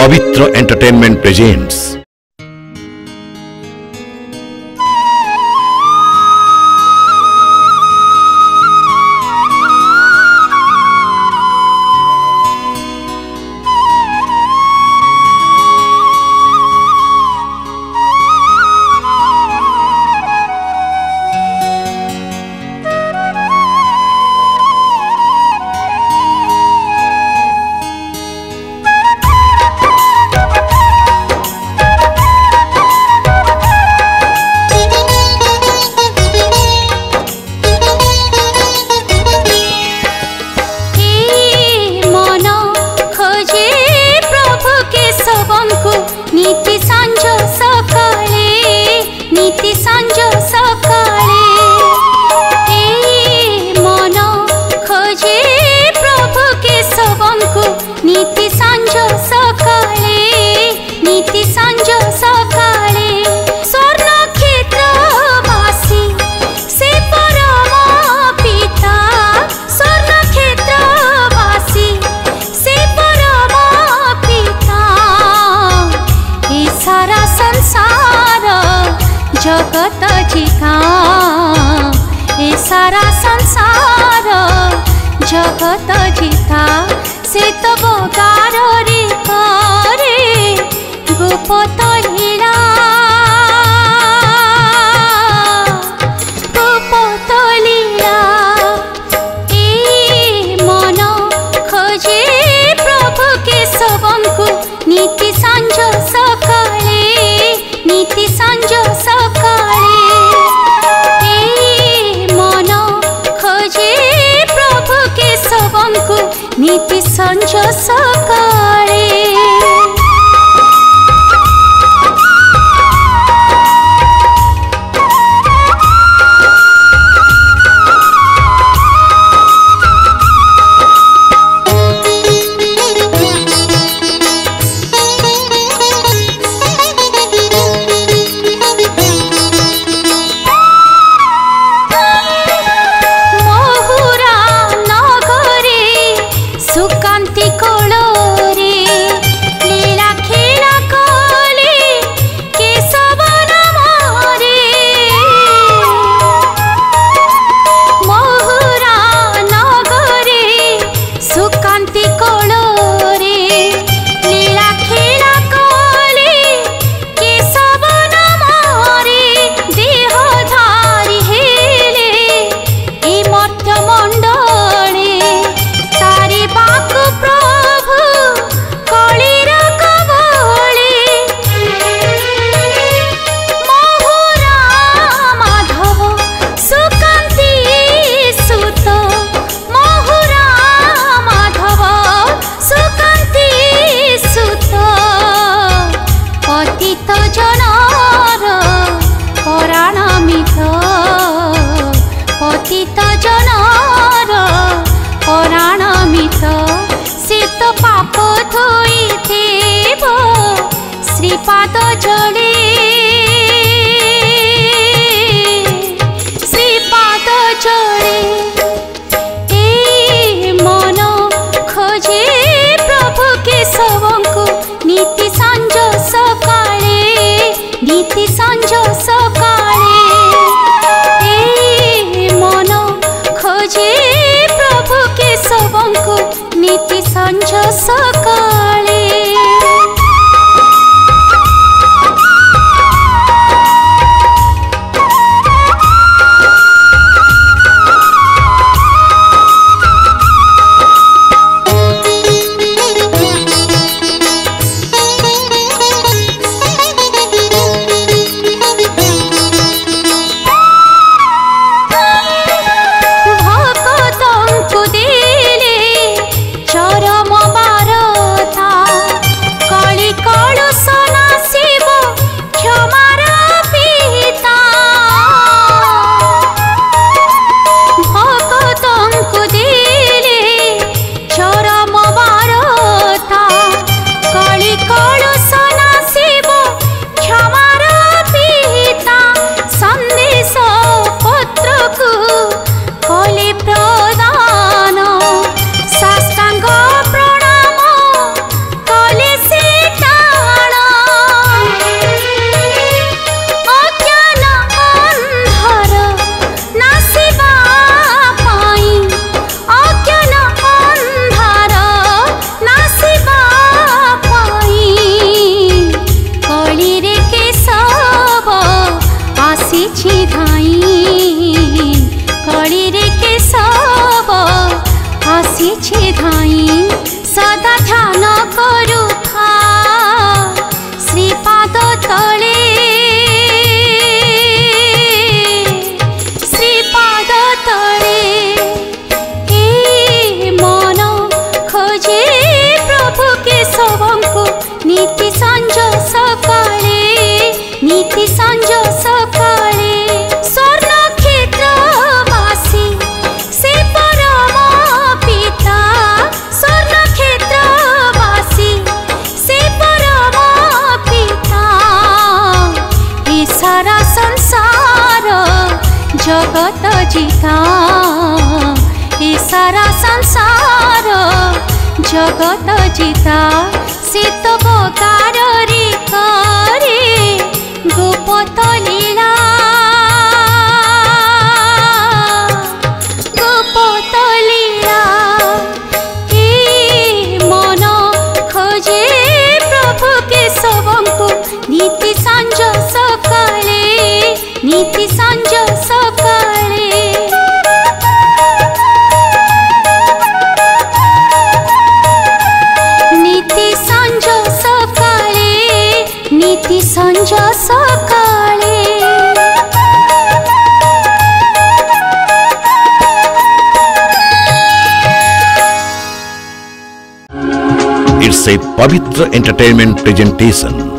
पवित्र entertainment presents. जगत जिता ए सारा संसार जगत जिता से तो बोगार रे करे गोपत लीला गोपत लीला ए मन खोजे प्रभु के सबंकु नीति सांझ सकाळे नीति सांझ सकाळे ए मन खोजे प्रभु के सबंकु नीति सांझ सकाळे। जिता ए सारा संसार जगत जिता से तो बकार रे करे गोपत लीला गोपत लीला हे मन खोजे प्रभु केशवंकु नीति सांझ सकाळे नीति सांझ सकाळे नीति सांझ सकाळे नीति सांझ सकाळे It's a Pavitra Entertainment presentation.